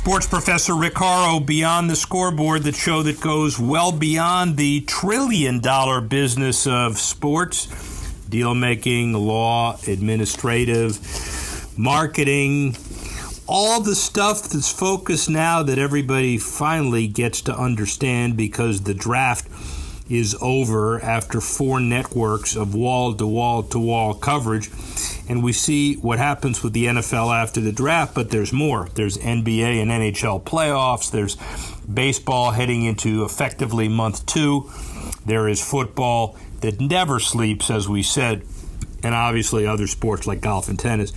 Sports Professor Rick Horrow, Beyond the Scoreboard, the show that goes well beyond the trillion-dollar business of sports, deal-making, law, administrative, marketing, all the stuff that's focused now that everybody finally gets to understand because the draft is over after 4 networks of wall-to-wall-to-wall coverage. And we see what happens with the NFL after the draft, but there's more. There's NBA and NHL playoffs. There's baseball heading into effectively month 2. There is football that never sleeps, as we said, and obviously other sports like golf and tennis.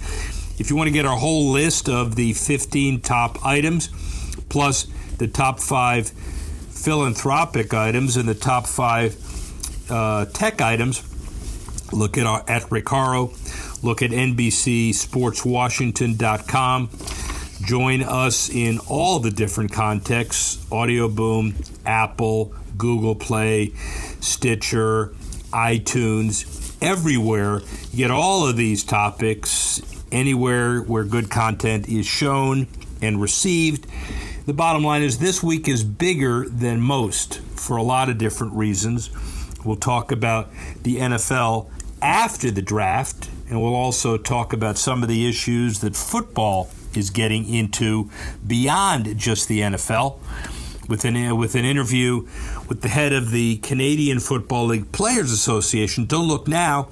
If you want to get our whole list of the 15 top items, plus the top 5 philanthropic items and the top 5 tech items, look at Rick Horrow. Look at NBCSportsWashington.com. Join us in all the different contexts: Audio Boom, Apple, Google Play, Stitcher, iTunes, everywhere. You get all of these topics anywhere where good content is shown and received. The bottom line is this week is bigger than most for a lot of different reasons. We'll talk about the NFL after the draft, and we'll also talk about some of the issues that football is getting into beyond just the NFL. With an interview with the head of the Canadian Football League Players Association. Don't look now,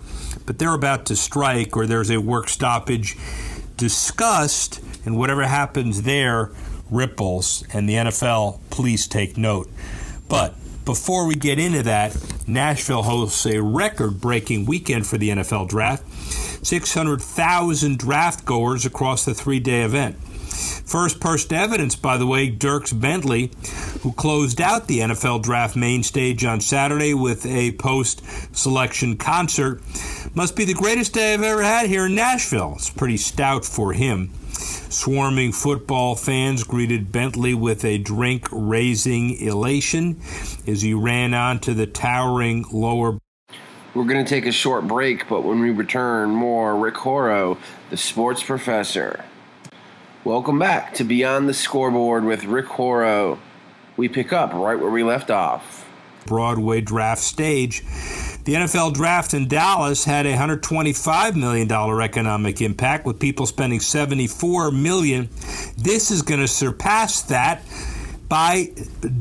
but they're about to strike, or there's a work stoppage discussed, and whatever happens there ripples, and the NFL, please take note. But before we get into that, Nashville hosts a record-breaking weekend for the NFL Draft. 600,000 draft goers across the 3-day event. First person to evidence, by the way, Dierks Bentley, who closed out the NFL Draft main stage on Saturday with a post-selection concert. Must be the greatest day I've ever had here in Nashville. It's pretty stout for him. Swarming football fans greeted Bentley with a drink-raising elation as he ran onto the towering lower. We're going to take a short break, but when we return, more Rick Horrow, the sports professor. Welcome back to Beyond the Scoreboard with Rick Horrow. We pick up right where we left off. Broadway draft stage. The NFL draft in Dallas had a $125 million economic impact, with people spending $74 million. This is going to surpass that by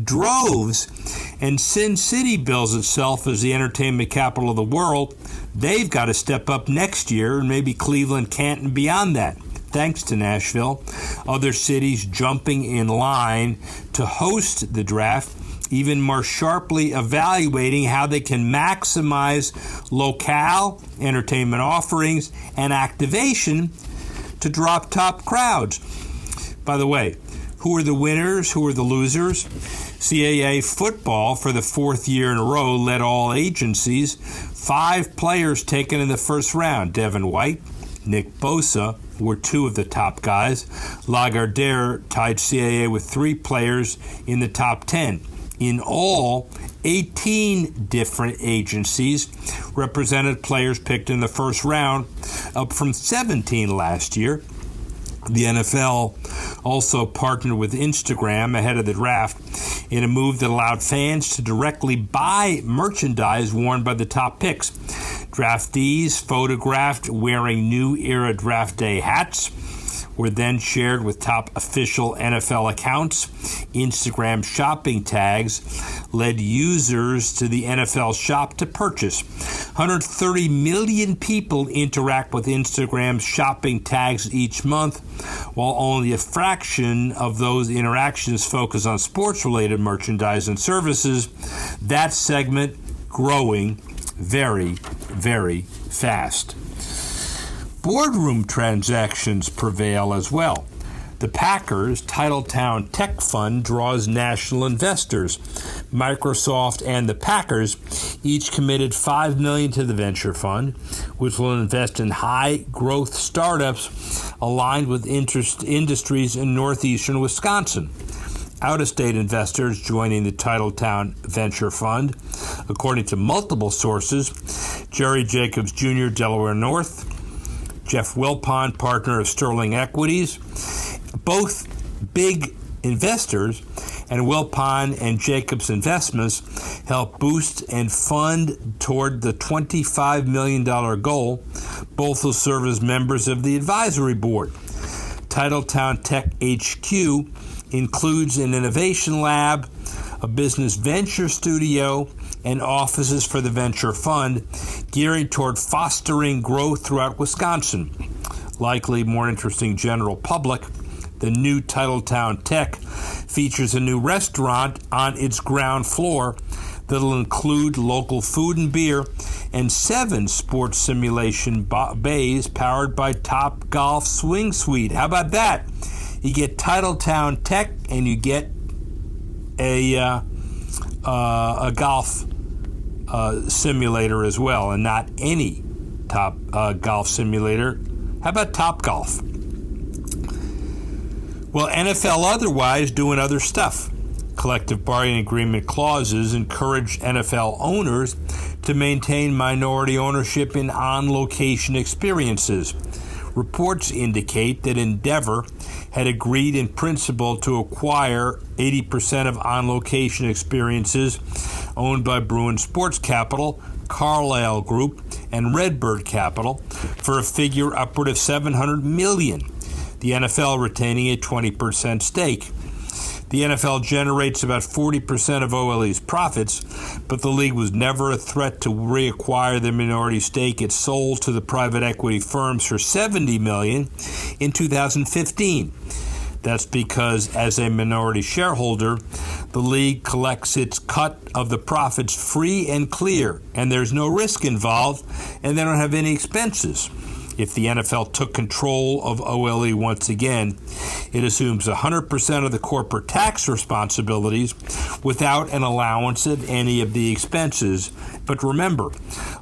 droves. And Sin City bills itself as the entertainment capital of the world. They've got to step up next year, and maybe Cleveland, Canton, beyond that. Thanks to Nashville. Other cities jumping in line to host the draft, even more sharply evaluating how they can maximize locale entertainment offerings and activation to draw top crowds. By the way, who are the winners? Who are the losers? CAA football, for the 4th year in a row, led all agencies. 5 players taken in the first round. Devin White, Nick Bosa were 2 of the top guys. Lagardère tied CAA with 3 players in the top 10. In all, 18 different agencies represented players picked in the first round, up from 17 last year. The NFL also partnered with Instagram ahead of the draft in a move that allowed fans to directly buy merchandise worn by the top picks. Draftees photographed wearing new era draft day hats were then shared with top official NFL accounts. Instagram shopping tags led users to the NFL shop to purchase. 130 million people interact with Instagram's shopping tags each month, while only a fraction of those interactions focus on sports-related merchandise and services. That segment growing very, very fast. Boardroom transactions prevail as well. The Packers Titletown Tech Fund draws national investors. Microsoft and the Packers each committed $5 million to the venture fund, which will invest in high-growth startups aligned with industries in northeastern Wisconsin. Out-of-state investors joining the Titletown Venture Fund, according to multiple sources: Jerry Jacobs Jr., Delaware North; Jeff Wilpon, partner of Sterling Equities. Both big investors, and Wilpon and Jacobs Investments help boost and fund toward the $25 million goal. Both will serve as members of the advisory board. Titletown Tech HQ includes an innovation lab, a business venture studio, and offices for the venture fund, geared toward fostering growth throughout Wisconsin. Likely more interesting general public, the new Titletown Tech features a new restaurant on its ground floor that'll include local food and beer and 7 sports simulation bays powered by Top Golf Swing Suite. How about that? You get Titletown Tech and you get a golf simulator as well, and not any top golf simulator. How about Top Golf? Well, NFL otherwise doing other stuff. Collective bargaining agreement clauses encourage NFL owners to maintain minority ownership in on-location experiences. Reports indicate that Endeavor had agreed in principle to acquire 80% of on-location experiences owned by Bruin Sports Capital, Carlyle Group, and Redbird Capital for a figure upward of $700 million, the NFL retaining a 20% stake. The NFL generates about 40% of OLE's profits, but the league was never a threat to reacquire the minority stake it sold to the private equity firms for $70 million in 2015. That's because, as a minority shareholder, the league collects its cut of the profits free and clear, and there's no risk involved, and they don't have any expenses. If the NFL took control of OLE once again, it assumes 100% of the corporate tax responsibilities without an allowance of any of the expenses. But remember,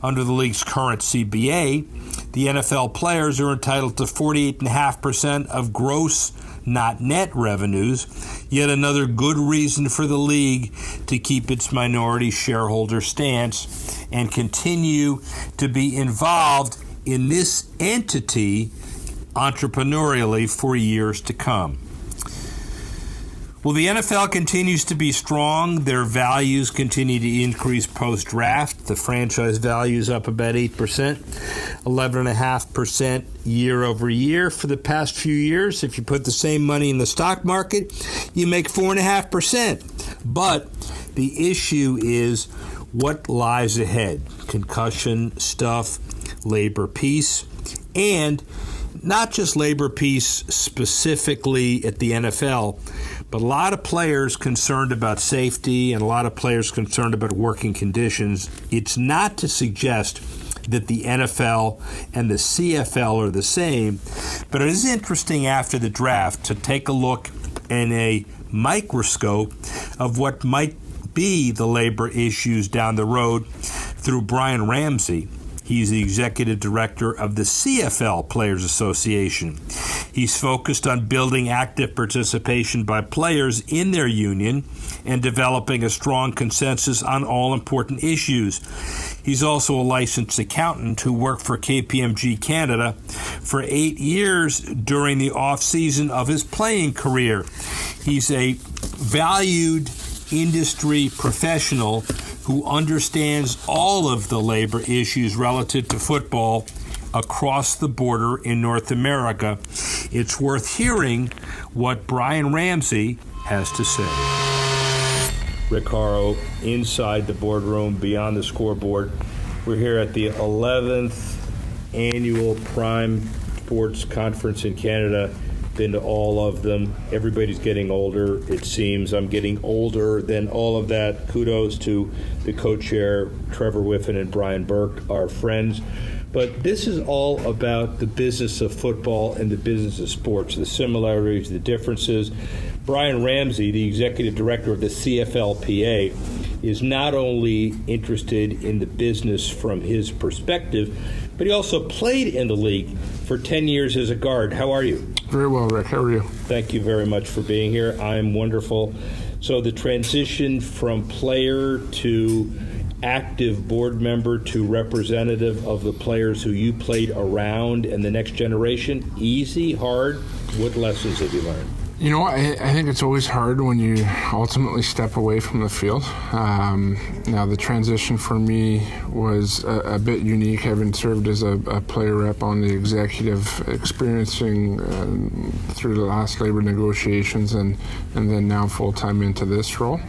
under the league's current CBA, the NFL players are entitled to 48.5% of gross, not net revenues, yet another good reason for the league to keep its minority shareholder stance and continue to be involved in this entity entrepreneurially for years to come. Well, the NFL continues to be strong. Their values continue to increase post-draft. The franchise value is up about 8%, 11.5% year over year for the past few years. If you put the same money in the stock market, you make 4.5%. But the issue is what lies ahead. Concussion stuff, labor peace, and not just labor peace specifically at the NFL, but a lot of players concerned about safety and a lot of players concerned about working conditions. It's not to suggest that the NFL and the CFL are the same, but it is interesting after the draft to take a look in a microscope of what might be the labor issues down the road through Brian Ramsey. He's the executive director of the CFL Players Association. He's focused on building active participation by players in their union and developing a strong consensus on all important issues. He's also a licensed accountant who worked for KPMG Canada for 8 years during the off-season of his playing career. He's a valued industry professional who understands all of the labor issues relative to football across the border in North America. It's worth hearing what Brian Ramsey has to say. Rick Horrow, inside the boardroom, beyond the scoreboard. We're here at the 11th annual Prime Sports Conference in Canada. Been to all of them. Everybody's getting older, it seems. I'm getting older than all of that. Kudos to the co-chair, Trevor Whiffen and Brian Burke, our friends. But this is all about the business of football and the business of sports, the similarities, the differences. Brian Ramsey, the executive director of the CFLPA, is not only interested in the business from his perspective, but he also played in the league for 10 years as a guard. How are you? Very well, Rick. How are you? Thank you very much for being here. I'm wonderful. So the transition from player to active board member to representative of the players who you played around and the next generation, easy, hard? What lessons have you learned? I think it's always hard when you ultimately step away from the field. Now, the transition for me was a bit unique, having served as a player rep on the executive, experiencing through the last labor negotiations and then now full-time into this role.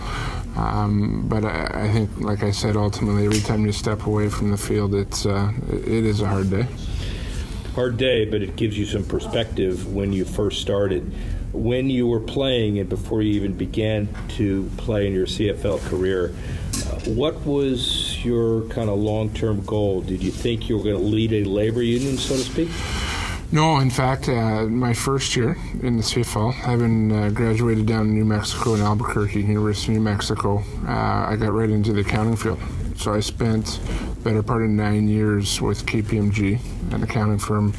But I think, like I said, ultimately, every time you step away from the field, it is a hard day. Hard day, but it gives you some perspective when you first started. When you were playing and before you even began to play in your CFL career, what was your kind of long-term goal? Did you think you were going to lead a labor union, so to speak? No, in fact, my first year in the CFL, having graduated down in New Mexico in Albuquerque, University of New Mexico, I got right into the accounting field. So I spent the better part of 9 years with KPMG, an accounting firm,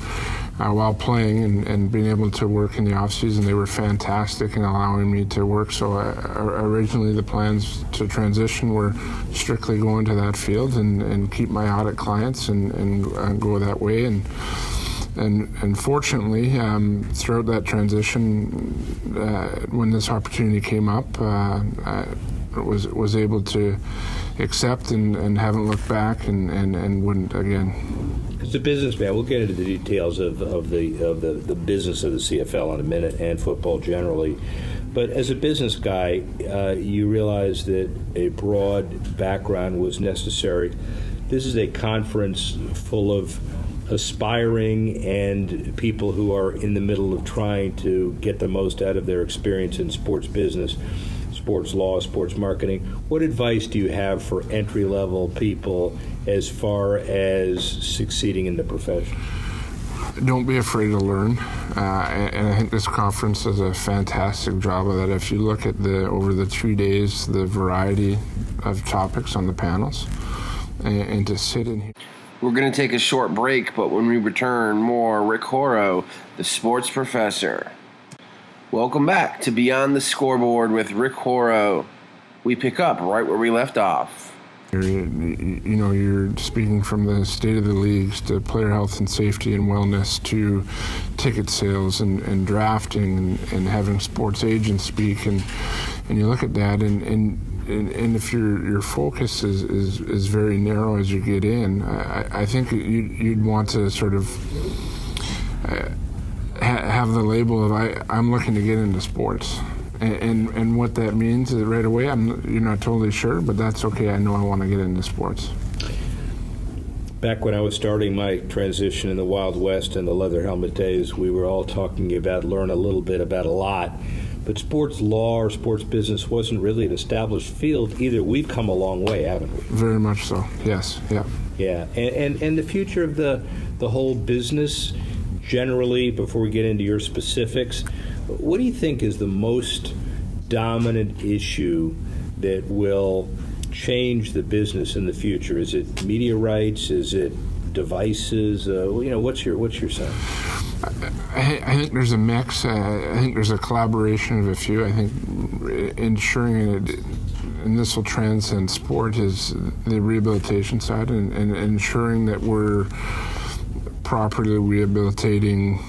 while playing and being able to work in the off season. They were fantastic in allowing me to work. So originally the plans to transition were strictly go into that field and keep my audit clients and go that way. And fortunately, throughout that transition, when this opportunity came up, I was able to accept and haven't looked back and wouldn't again. As a businessman, we'll get into the details of the business of the CFL in a minute and football generally. But as a business guy, you realize that a broad background was necessary. This is a conference full of aspiring and people who are in the middle of trying to get the most out of their experience in sports business, sports law, sports marketing. What advice do you have for entry-level people as far as succeeding in the profession? Don't be afraid to learn, and I think this conference does a fantastic job of that. If you look at over the 3 days, the variety of topics on the panels, and to sit in here. We're going to take a short break, but when we return, more Rick Horrow, the sports professor. Welcome back to Beyond the Scoreboard with Rick Horrow. We pick up right where we left off. You're speaking from the state of the leagues to player health and safety and wellness to ticket sales and drafting and having sports agents speak, and you look at that and if your focus is very narrow as you get in, I think you'd want to sort of have the label of I'm looking to get into sports. And what that means is right away, you're not totally sure, but that's okay. I know I want to get into sports. Back when I was starting my transition in the Wild West and the leather helmet days, we were all talking about learn a little bit about a lot. But sports law or sports business wasn't really an established field either. We've come a long way, haven't we? Very much so, yes, yeah. Yeah, and the future of the whole business generally, before we get into your specifics, what do you think is the most dominant issue that will change the business in the future? Is it media rights? Is it devices? What's your sense? I think there's a mix. I think there's a collaboration of a few. I think ensuring it, and this will transcend sport, is the rehabilitation side and ensuring that we're properly rehabilitating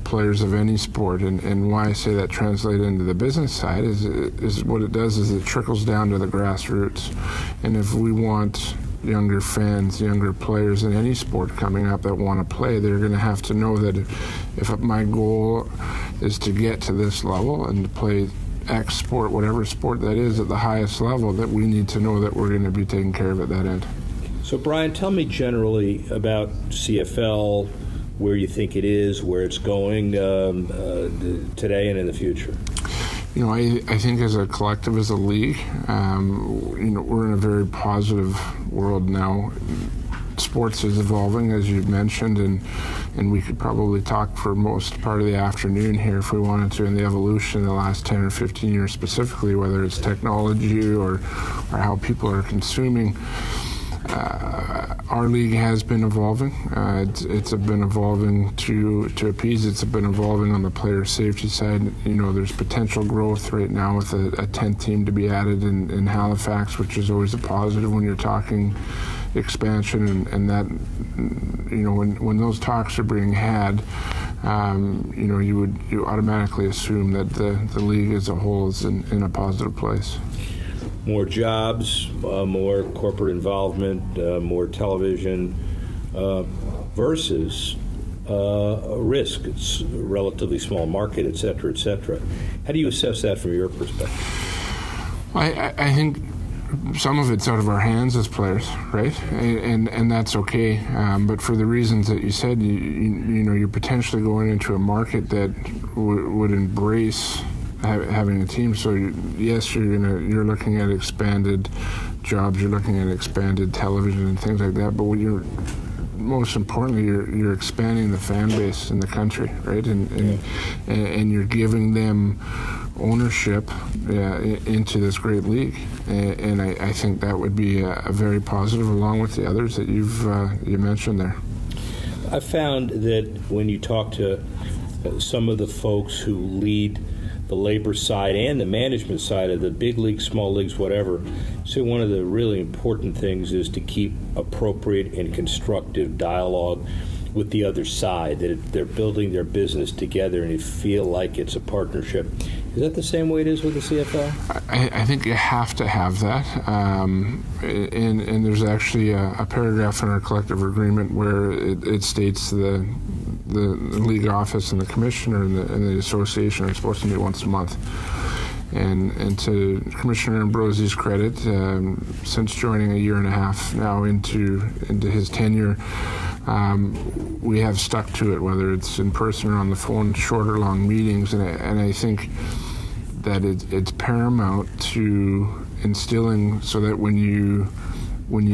players of any sport, and why I say that translated into the business side is what it does is it trickles down to the grassroots. And if we want younger fans, younger players in any sport coming up that want to play, they're going to have to know that if my goal is to get to this level and to play X sport, whatever sport that is, at the highest level, that we need to know that we're going to be taking care of at that end. So, Brian, tell me generally about CFL, where you think it is, where it's going today and in the future. I think as a collective, as a league, we're in a very positive world now. Sports is evolving, as you've mentioned, and we could probably talk for most part of the afternoon here if we wanted to in the evolution in the last 10 or 15 years specifically, whether it's technology or how people are consuming. Our league has been evolving. It's been evolving to appease. It's been evolving on the player safety side. There's potential growth right now with a 10th team to be added in Halifax, which is always a positive when you're talking expansion, and that when those talks are being had, you automatically assume that the league as a whole is in a positive place. More jobs, more corporate involvement, more television, versus a risk. It's a relatively small market, et cetera, et cetera. How do you assess that from your perspective? I think some of it's out of our hands as players, right? And that's okay. But for the reasons that you said, you're potentially going into a market that would embrace having a team. So yes, you're looking at expanded jobs, you're looking at expanded television and things like that. But what most importantly, you're expanding the fan base in the country, right? And you're giving them ownership into this great league, and I think that would be a very positive, along with the others that you mentioned there. I found that when you talk to some of the folks who lead the labor side and the management side of the big leagues, small leagues, whatever, so one of the really important things is to keep appropriate and constructive dialogue with the other side, that they're building their business together and you feel like it's a partnership. Is that the same way it is with the CFL? I think you have to have that. And there's actually a paragraph in our collective agreement where it states the league office and the commissioner and the association are supposed to meet once a month. And to Commissioner Ambrosie's credit, since joining a year and a half now into his tenure, we have stuck to it, whether it's in person or on the phone, short or long meetings, and I think that it's paramount to instilling so that when you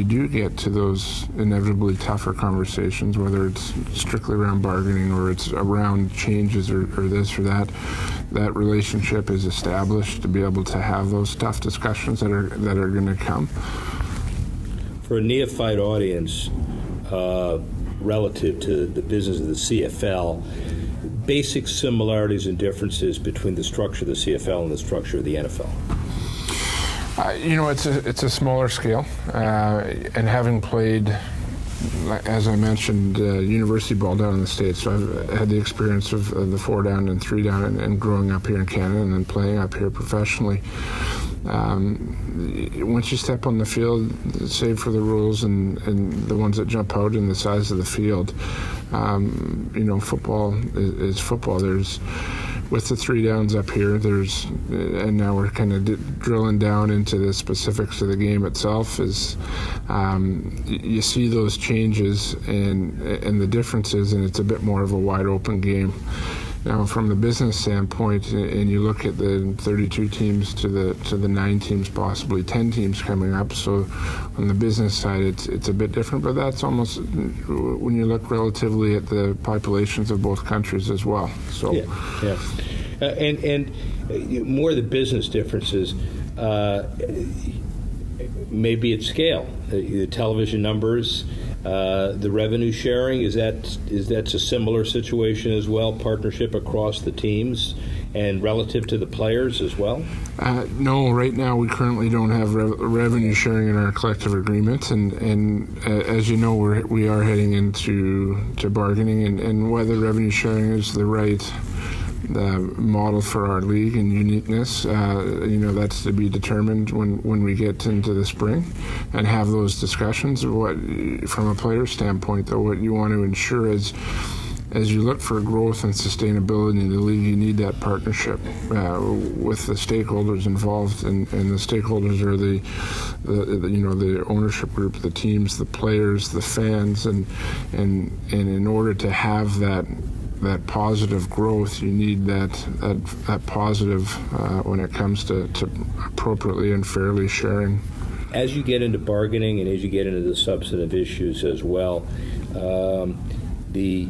do get to those inevitably tougher conversations, whether it's strictly around bargaining or it's around changes or this or that, that relationship is established to be able to have those tough discussions that are going to come. For a neophyte audience, relative to the business of the CFL, basic similarities and differences between the structure of the CFL and the structure of the NFL? It's a smaller scale, and having played, as I mentioned, university ball down in the States, so I've had the experience of the 4 down and 3 down and growing up here in Canada and then playing up here professionally. Once you step on the field, save for the rules and the ones that jump out in the size of the field, football is football. There's, with the 3 downs up here, and now we're kind of drilling down into the specifics of the game itself, is you see those changes and the differences, and it's a bit more of a wide open game. Now, from the business standpoint, and you look at the 32 teams to the 9 teams, possibly 10 teams coming up. So, on the business side, it's a bit different. But that's almost when you look relatively at the populations of both countries as well. So, yeah. And more of the business differences. Maybe at scale, the television numbers. The revenue sharing, is that a similar situation as well, partnership across the teams and relative to the players as well? No, right now we currently don't have revenue sharing in our collective agreement, and as you know, we are heading into bargaining, and whether revenue sharing is the right model for our league and uniqueness, that's to be determined when we get into the spring and have those discussions. From a player standpoint, though, what you want to ensure is, as you look for growth and sustainability in the league, you need that partnership with the stakeholders involved, and the stakeholders are the ownership group, the teams, the players, the fans, and in order to have that positive growth, you need that positive when it comes to appropriately and fairly sharing. As you get into bargaining and as you get into the substantive issues as well, the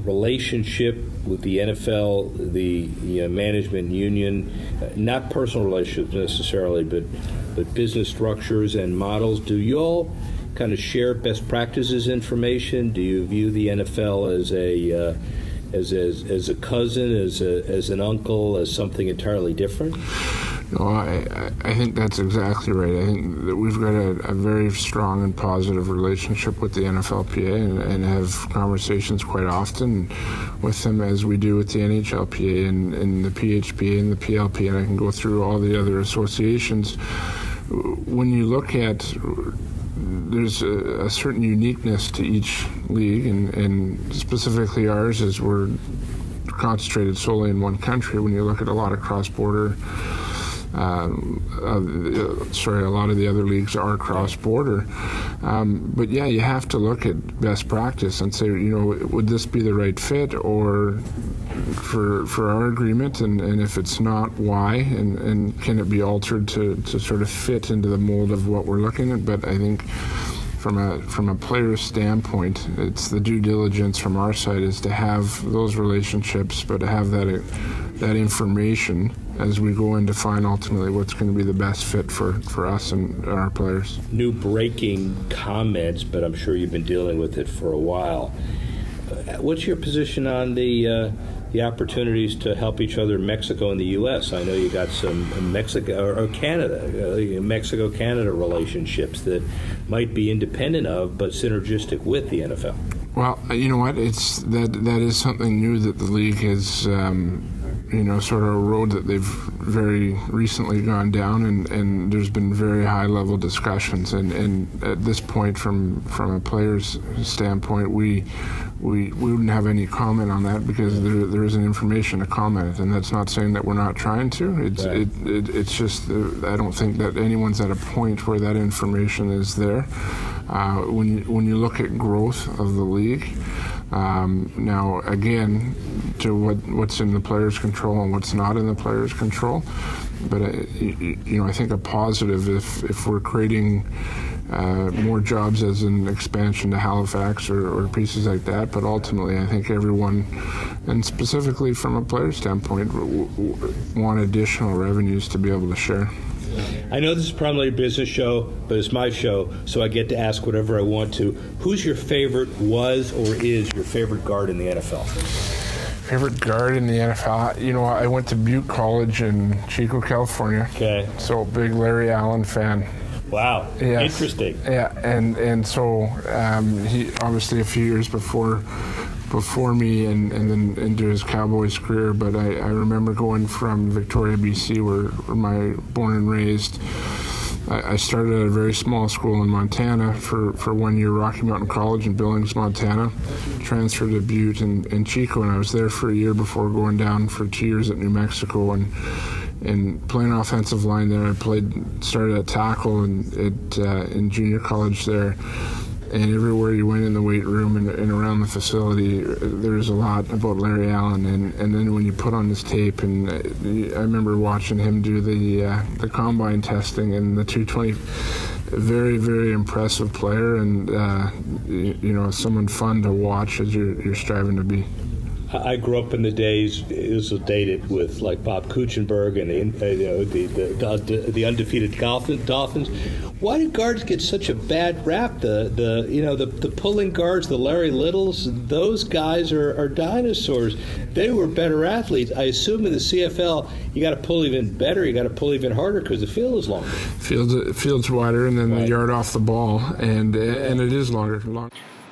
relationship with the NFL, the management union, not personal relationships necessarily, but business structures and models, do you all kind of share best practices information? Do you view the NFL as a cousin, as an uncle, as something entirely different? No, I think that's exactly right. I think that we've got a very strong and positive relationship with the NFLPA and have conversations quite often with them, as we do with the NHLPA and the PHPA and the PLP, and I can go through all the other associations. When you look at, there's a certain uniqueness to each league, and specifically ours is we're concentrated solely in one country. When you look at a lot of cross-border, a lot of the other leagues are cross-border. But yeah, you have to look at best practice and say, would this be the right fit or for our agreement? And if it's not, why? And can it be altered to sort of fit into the mold of what we're looking at? But I think from a player's standpoint, it's the due diligence from our side is to have those relationships, but to have that information as we go in to find ultimately what's going to be the best fit for us and our players. New breaking comments, but I'm sure you've been dealing with it for a while. What's your position on the opportunities to help each other in Mexico and the U.S.? I know you got some Mexico-Canada relationships that might be independent of but synergistic with the NFL. Well, you know what? That is something new that the league has, sort of a road that they've very recently gone down, and there's been very high-level discussions. And at this point, from a player's standpoint, we wouldn't have any comment on that because there isn't information to comment, and that's not saying that we're not trying to. It's just I don't think that anyone's at a point where that information is there. When you look at growth of the league, now again, to what's in the player's control and what's not in the player's control, but I think a positive if we're creating more jobs as an expansion to Halifax or pieces like that, but ultimately I think everyone, and specifically from a player standpoint, want additional revenues to be able to share. I know this is probably a business show, but it's my show, so I get to ask whatever I want to. Who's your favorite, was or is your favorite guard in the NFL? Favorite guard in the NFL? I went to Butte College in Chico, California. Okay. So big Larry Allen fan. Wow. Yes. Interesting. Yeah, and so he obviously a few years before me and then into his Cowboys career, but I remember going from Victoria, BC, where I born and raised. I started at a very small school in Montana for 1 year, Rocky Mountain College in Billings, Montana. Transferred to Butte and Chico, and I was there for a year before going down for 2 years at New Mexico and playing offensive line there. I started at tackle in junior college there. And everywhere you went in the weight room and around the facility, there's a lot about Larry Allen. And then when you put on his tape, and I remember watching him do the combine testing and the 220, very, very impressive player, and someone fun to watch as you're striving to be. I grew up in the days, it was dated with like Bob Kuchenberg and the undefeated Dolphins. Why do guards get such a bad rap? The pulling guards, the Larry Littles, those guys are dinosaurs. They were better athletes. I assume in the CFL, you got to pull even better. You got to pull even harder because the field is longer. Field's wider, and then the yard off the ball, and it is longer.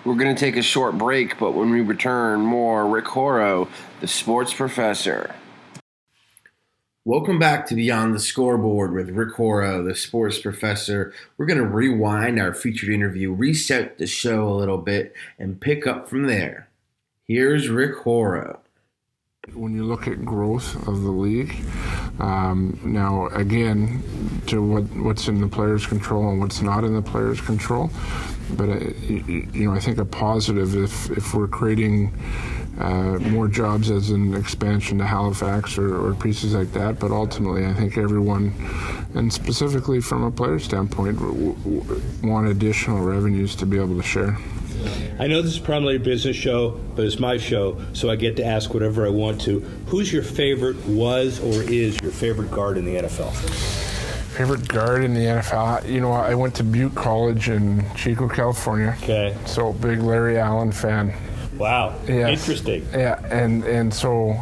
We're going to take a short break, but when we return, more Rick Horrow, the sports professor. Welcome back to Beyond the Scoreboard with Rick Horrow, the sports professor. We're going to rewind our featured interview, reset the show a little bit, and pick up from there. Here's Rick Horrow. When you look at growth of the league, now again, to what's in the player's control and what's not in the player's control, but I think a positive if we're creating more jobs as an expansion to Halifax or pieces like that, but ultimately I think everyone, and specifically from a player standpoint, want additional revenues to be able to share. I know this is probably a business show, but it's my show, so I get to ask whatever I want to. Who's your favorite, was or is your favorite guard in the NFL? Favorite guard in the NFL? I went to Butte College in Chico, California. Okay. So big Larry Allen fan. Wow. Yes. Interesting. Yeah, and so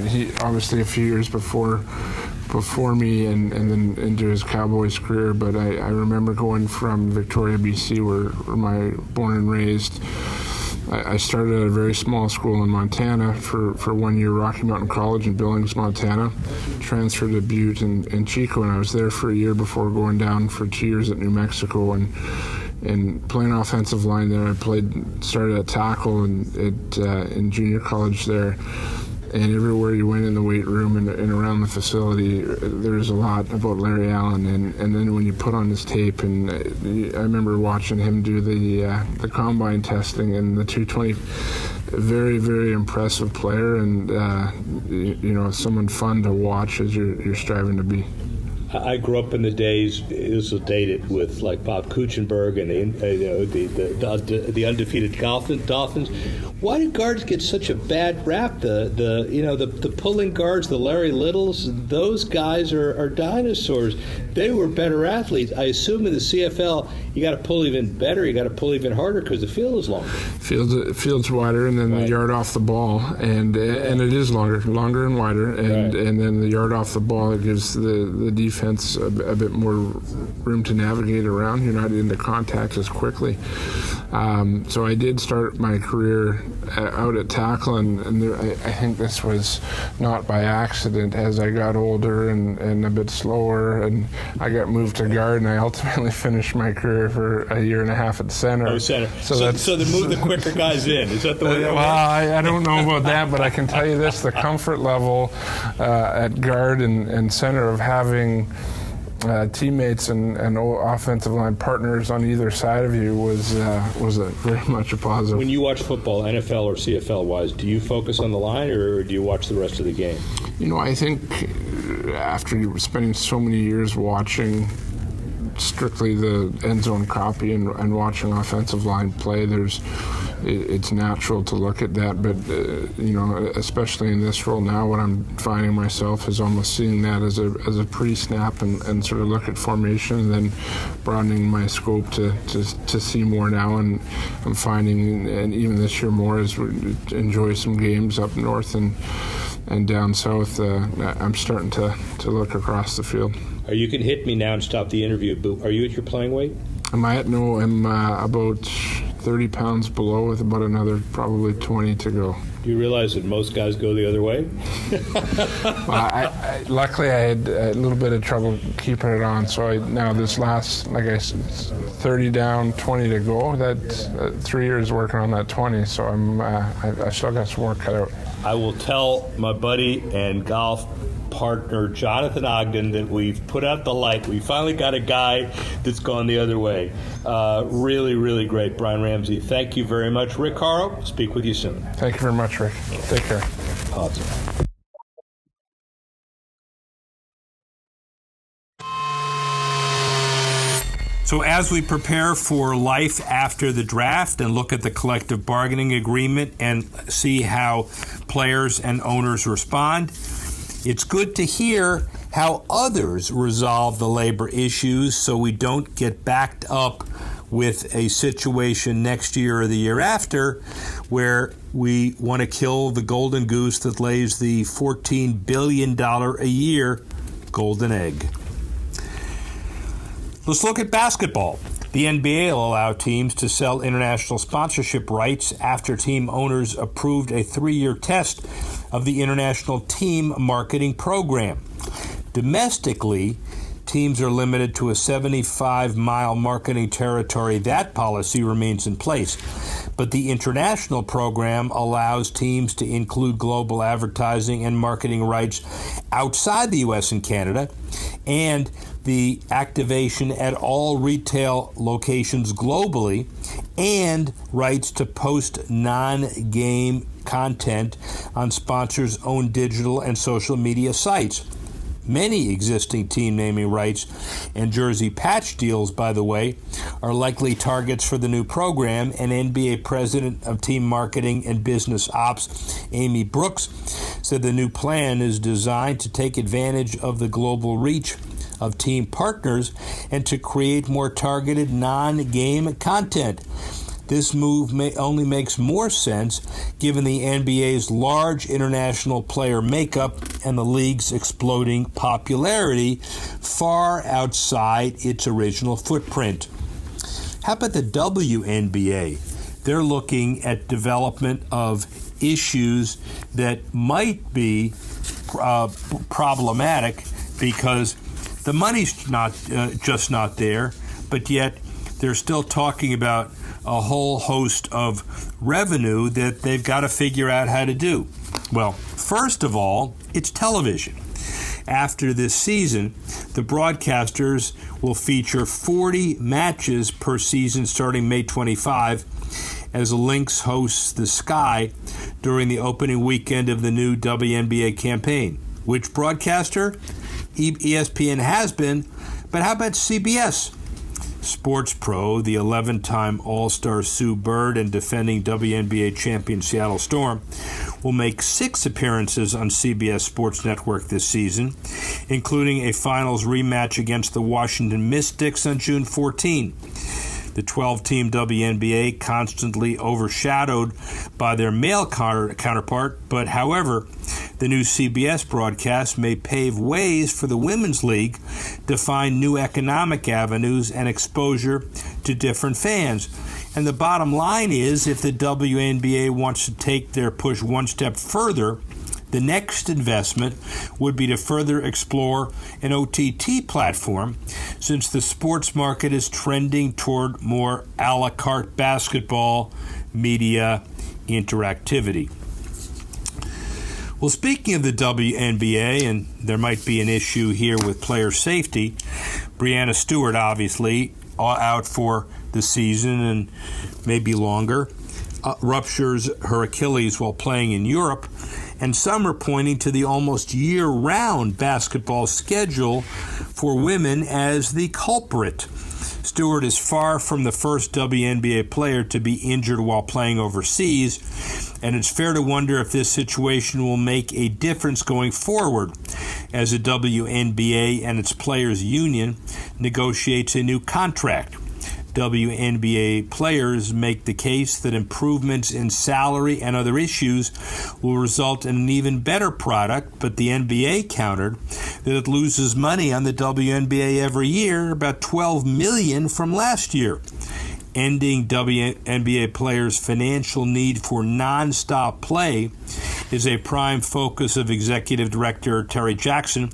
he obviously a few years before before me and then into his Cowboys career. But I remember going from Victoria, BC, where I born and raised. I started at a very small school in Montana for 1 year, Rocky Mountain College in Billings, Montana. Transferred to Butte and Chico, and I was there for a year before going down for 2 years at New Mexico. And playing offensive line there, started at tackle in junior college there. And everywhere you went in the weight room and around the facility, there's a lot about Larry Allen. And then when you put on his tape, and I remember watching him do the combine testing and the 220, very, very impressive player, and someone fun to watch as you're striving to be. I grew up in the days, it was dated with like Bob Kuchenberg and the undefeated Dolphins. Why do guards get such a bad rap? The pulling guards, the Larry Littles, those guys are dinosaurs. They were better athletes. I assume in the CFL you got to pull even better, you got to pull even harder because the field is longer. Field's wider, and then the yard off the ball, and it is longer and wider, and then the yard off the ball, it gives the defense a bit more room to navigate around. You're not into contact as quickly. So I did start my career out at tackle, and I think this was not by accident. As I got older and a bit slower, and I got moved to guard, and I ultimately finished my career for a year and a half at center. Oh, center. So they move the quicker guys in. Is that the way that works? Well, I don't know about that, but I can tell you this: the comfort level at guard and center of having teammates and offensive line partners on either side of you was very much a positive. When you watch football, NFL or CFL wise, do you focus on the line or do you watch the rest of the game? I think after spending so many years watching strictly the end zone copy and watching offensive line play, it's natural to look at that, but especially in this role now, what I'm finding myself is almost seeing that as a pre-snap and sort of look at formation, and then broadening my scope to see more now. And I'm finding, and even this year more, as we enjoy some games up north and down south, I'm starting to look across the field. You can hit me now and stop the interview, but are you at your playing weight? I'm about 30 pounds below, with about another probably 20 to go. Do you realize that most guys go the other way? Well, luckily I had a little bit of trouble keeping it on, so now this last, like I said, 30 down, 20 to go. That 3 years working on that 20, so I still got some work cut out. I will tell my buddy and golf partner Jonathan Ogden that we've put out the light. We finally got a guy that's gone the other way. Really, really great, Brian Ramsey. Thank you very much. Rick Horrow, speak with you soon. Thank you very much, Rick. Take care. Awesome. So as we prepare for life after the draft and look at the collective bargaining agreement and see how players and owners respond, it's good to hear how others resolve the labor issues so we don't get backed up with a situation next year or the year after where we want to kill the golden goose that lays the $14 billion a year golden egg. Let's look at basketball. The NBA will allow teams to sell international sponsorship rights after team owners approved a 3-year test of the international team marketing program. Domestically, teams are limited to a 75-mile marketing territory. That policy remains in place. But the international program allows teams to include global advertising and marketing rights outside the U.S. and Canada, and the activation at all retail locations globally, and rights to post non-game content on sponsors' own digital and social media sites. Many existing team naming rights and jersey patch deals, by the way, are likely targets for the new program, and NBA President of Team Marketing and Business Ops, Amy Brooks, said the new plan is designed to take advantage of the global reach of team partners and to create more targeted non-game content. This move only makes more sense given the NBA's large international player makeup and the league's exploding popularity far outside its original footprint. How about the WNBA? They're looking at development of issues that might be problematic because the money's not just not there, but yet they're still talking about a whole host of revenue that they've got to figure out how to do. Well, first of all, it's television. After this season, the broadcasters will feature 40 matches per season starting May 25 as Lynx hosts the Sky during the opening weekend of the new WNBA campaign. Which broadcaster? ESPN has been, but how about CBS? Sports Pro, the 11-time All-Star Sue Bird and defending WNBA champion Seattle Storm, will make 6 appearances on CBS Sports Network this season, including a finals rematch against the Washington Mystics on June 14. The 12-team WNBA constantly overshadowed by their male counterpart, but however, the new CBS broadcast may pave ways for the Women's League to find new economic avenues and exposure to different fans. And the bottom line is, if the WNBA wants to take their push one step further, the next investment would be to further explore an OTT platform, since the sports market is trending toward more a la carte basketball media interactivity. Well, speaking of the WNBA, and there might be an issue here with player safety, Breanna Stewart obviously out for the season and maybe longer, ruptures her Achilles while playing in Europe, and some are pointing to the almost year-round basketball schedule for women as the culprit. Stewart is far from the first WNBA player to be injured while playing overseas, and it's fair to wonder if this situation will make a difference going forward as the WNBA and its players' union negotiates a new contract. WNBA players make the case that improvements in salary and other issues will result in an even better product, but the NBA countered that it loses money on the WNBA every year, about $12 million from last year. Ending WNBA players' financial need for nonstop play is a prime focus of Executive Director Terry Jackson,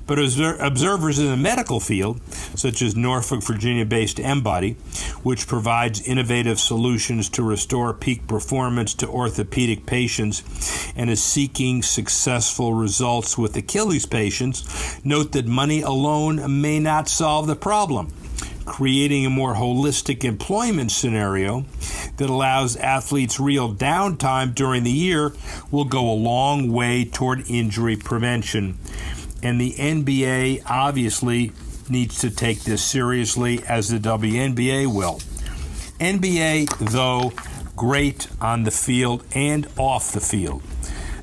but observers in the medical field, such as Norfolk, Virginia-based Embody, which provides innovative solutions to restore peak performance to orthopedic patients and is seeking successful results with Achilles patients, note that money alone may not solve the problem. Creating a more holistic employment scenario that allows athletes real downtime during the year will go a long way toward injury prevention. And the NBA obviously needs to take this seriously, as the WNBA will. NBA, though, great on the field and off the field.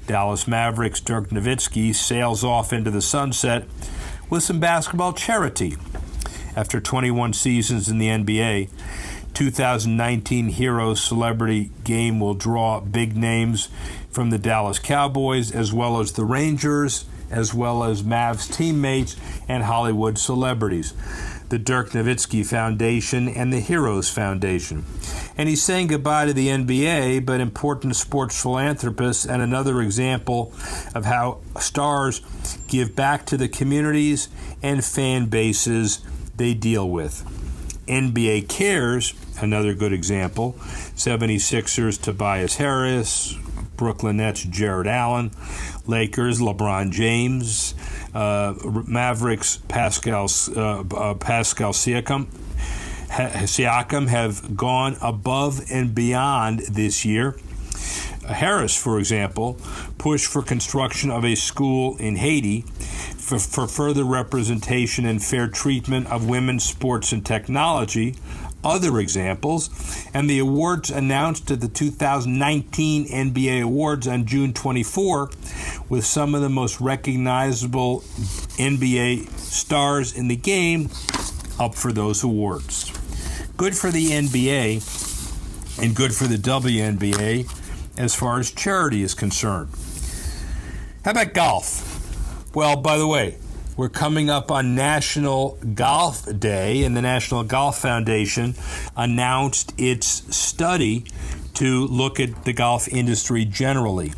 Dallas Mavericks' Dirk Nowitzki sails off into the sunset with some basketball charity. After 21 seasons in the NBA, 2019 Hero Celebrity Game will draw big names from the Dallas Cowboys, as well as the Rangers, as well as Mavs teammates and Hollywood celebrities, the Dirk Nowitzki Foundation and the Heroes Foundation. And he's saying goodbye to the NBA, but important sports philanthropists, and another example of how stars give back to the communities and fan bases they deal with. NBA Cares, another good example. 76ers Tobias Harris, Brooklyn Nets Jared Allen, Lakers LeBron James, Mavericks Pascal Siakam have gone above and beyond this year. Harris, for example, pushed for construction of a school in Haiti for further representation and fair treatment of women's sports and technology. Other examples, and the awards announced at the 2019 NBA Awards on June 24, with some of the most recognizable NBA stars in the game up for those awards. Good for the NBA, and good for the WNBA as far as charity is concerned. How about golf? Well, by the way, we're coming up on National Golf Day, and the National Golf Foundation announced its study to look at the golf industry generally.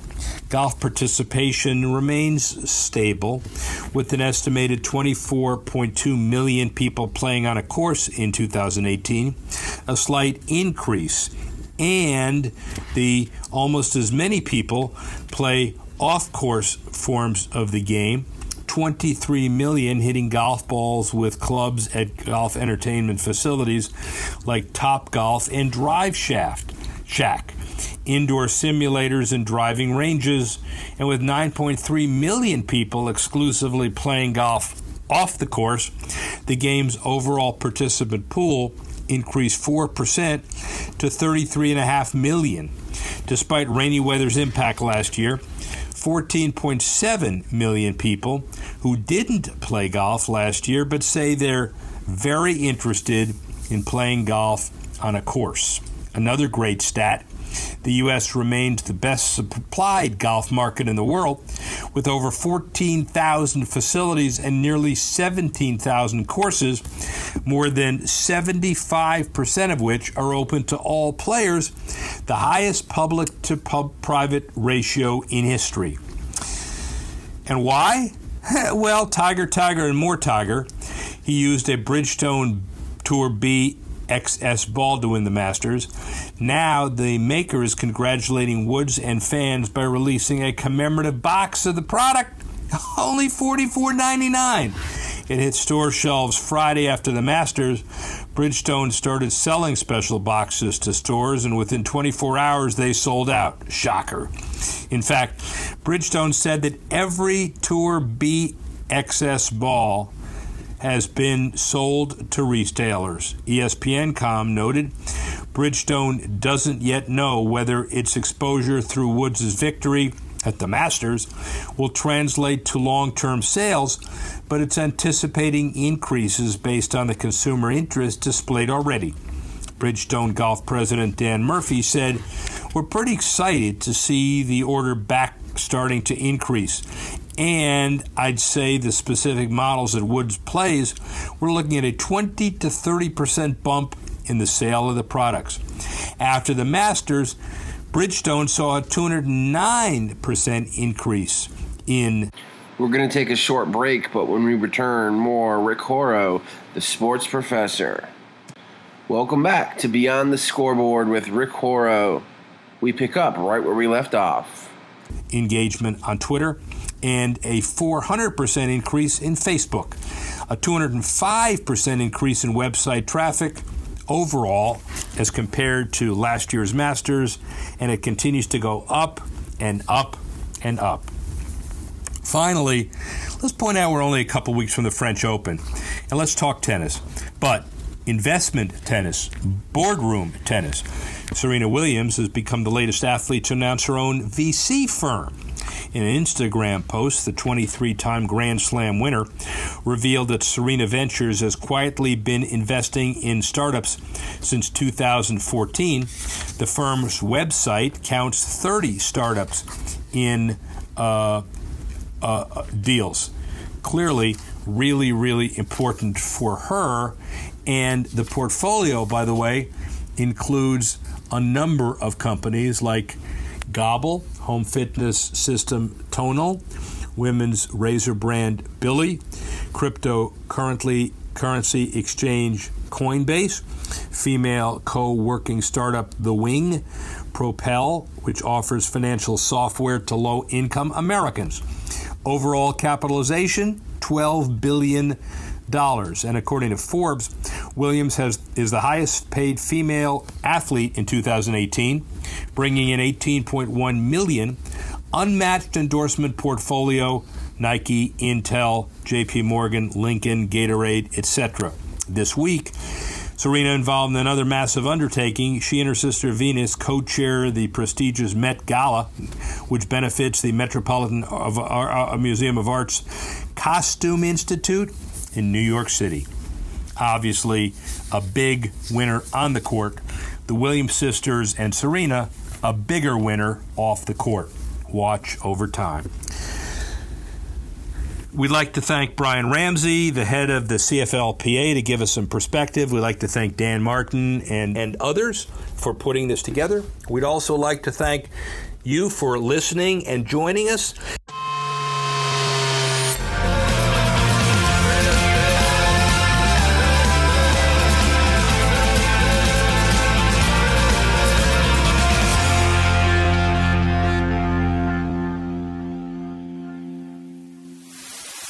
Golf participation remains stable, with an estimated 24.2 million people playing on a course in 2018, a slight increase, and the almost as many people play off-course forms of the game. 23 million hitting golf balls with clubs at golf entertainment facilities like Topgolf and Drive Shack, indoor simulators and driving ranges, and with 9.3 million people exclusively playing golf off the course, the game's overall participant pool increased 4% to 33.5 million. Despite rainy weather's impact last year, 14.7 million people who didn't play golf last year but say they're very interested in playing golf on a course. Another great stat: the U.S. remains the best supplied golf market in the world, with over 14,000 facilities and nearly 17,000 courses, more than 75% of which are open to all players, the highest public-to-private ratio in history. And why? Well, Tiger, and more Tiger. He used a Bridgestone Tour B XS ball to win the Masters. Now the maker is congratulating Woods and fans by releasing a commemorative box of the product, only $44.99. It hit store shelves Friday after the Masters. Bridgestone started selling special boxes to stores, and within 24 hours they sold out. Shocker. In fact, Bridgestone said that every Tour B XS ball has been sold to retailers. ESPN.com noted Bridgestone doesn't yet know whether its exposure through Woods' victory at the Masters will translate to long-term sales, but it's anticipating increases based on the consumer interest displayed already. Bridgestone Golf President Dan Murphy said, "We're pretty excited to see the order back starting to increase. And I'd say the specific models that Woods plays, we're looking at a 20 to 30% bump in the sale of the products." After the Masters, Bridgestone saw a 209% increase in... We're going to take a short break, but when we return, more Rick Horrow, the sports professor. Welcome back to Beyond the Scoreboard with Rick Horrow. We pick up right where we left off. Engagement on Twitter, and a 400% increase in Facebook, a 205% increase in website traffic overall as compared to last year's Masters, and it continues to go up and up and up. Finally, let's point out we're only a couple weeks from the French Open, and let's talk tennis. But investment tennis, boardroom tennis. Serena Williams has become the latest athlete to announce her own VC firm. In an Instagram post, the 23-time Grand Slam winner revealed that Serena Ventures has quietly been investing in startups since 2014. The firm's website counts 30 startups in deals. Clearly, really, really important for her. And the portfolio, by the way, includes a number of companies like Gobble, home fitness system Tonal, women's razor brand Billy, cryptocurrency exchange Coinbase, female co-working startup The Wing, Propel, which offers financial software to low-income Americans. Overall capitalization, $12 billion. And according to Forbes, Williams is the highest paid female athlete in 2018, bringing in $18.1 million. Unmatched endorsement portfolio: Nike, Intel, JP Morgan, Lincoln, Gatorade, etc. This week, Serena involved in another massive undertaking. She and her sister Venus co-chair the prestigious Met Gala, which benefits the Metropolitan Museum of Art's Costume Institute in New York City. Obviously, a big winner on the court, the Williams sisters and Serena a bigger winner off the court. Watch over time. We'd like to thank Brian Ramsey, the head of the CFLPA, to give us some perspective. We'd like to thank Dan Martin and others for putting this together. We'd also like to thank you for listening and joining us.